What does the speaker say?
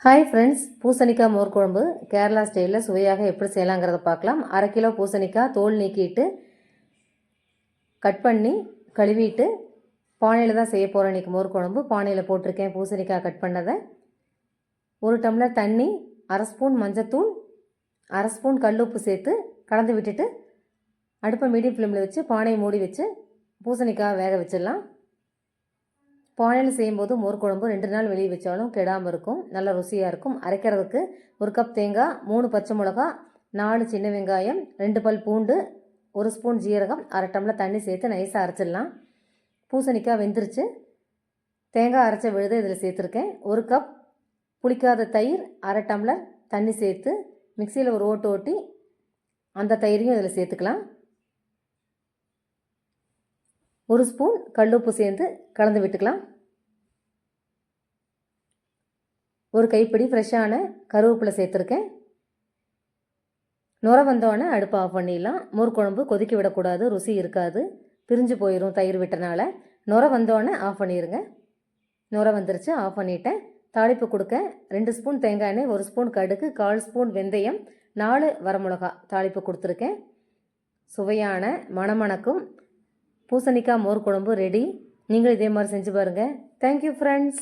Hi friends, பூசணிக்காய் மோர் குழம்பு கேரளா ஸ்டைலில் சுவையாக எப்படி செய்யலாங்கிறத பார்க்கலாம். 1/2 கிலோ பூசணிக்காய் தோல் நீக்கிட்டு கட் பண்ணி கழுவிட்டு பானையில் தான் செய்ய போகிறேன். இன்றைக்கி மோர் குழம்பு பானையில் போட்டிருக்கேன். பூசணிக்காய் கட் பண்ணதை 1 டம்ளர் தண்ணி, 1/2 ஸ்பூன் மஞ்சத்தூள், 1/2 ஸ்பூன் கல்லுப்பு சேர்த்து கலந்து விட்டுட்டு அடுப்பை மீடியம் ஃப்ளேமில் வச்சு பானையை மூடி வச்சு பூசணிக்காய் வேக வச்சிடலாம். பானையில் செய்யும்போது மோர் குழம்பு 2 நாள் வெளியே வச்சாலும் கெடாமல் இருக்கும், நல்ல ருசியாக இருக்கும். அரைக்கிறதுக்கு 1 கப் தேங்காய், 3 பச்சை மிளகா, 4 சின்ன வெங்காயம், 2 பல் பூண்டு, 1 ஸ்பூன் ஜீரகம், 1/2 டம்ளர் தண்ணி சேர்த்து நைஸாக அரைச்சிடலாம். பூசணிக்காய் வெந்துருச்சு. தேங்காய் அரைச்ச விழுது இதில் சேர்த்துருக்கேன். 1 கப் புளிக்காத தயிர், 1/2 டம்ளர் தண்ணி சேர்த்து மிக்சியில் ஒரு ஓட்டு ஓட்டி அந்த தயிரையும் இதில் சேர்த்துக்கலாம். 1 ஸ்பூன் கல்லுப்பு சேர்ந்து கலந்து விட்டுக்கலாம். 1 கைப்பிடி ஃப்ரெஷ்ஷான கருவேப்பிலை சேர்த்துருக்கேன். நுர வந்தோடனே அடுப்பை ஆஃப் பண்ணிடலாம். மோர் குழம்பு கொதிக்க விடக்கூடாது, ருசி இருக்காது, பிரிஞ்சு போயிடும் தயிர் விட்டனால. நுர வந்தோடனே ஆஃப் பண்ணிடுங்க. நுர வந்துருச்சு, ஆஃப் பண்ணிட்டேன். தாளிப்பு கொடுக்க 2 ஸ்பூன் தேங்காய் எண்ணெய், 1 ஸ்பூன் கடுகு, 1/4 ஸ்பூன் வெந்தயம், 4 வரமிளகா தாளிப்பு கொடுத்துருக்கேன். சுவையான மணமணக்கும் பூசணிக்காய் மோர் குழம்பு ரெடி. நீங்களும் இதே மாதிரி செஞ்சு பாருங்கள். Thank you friends.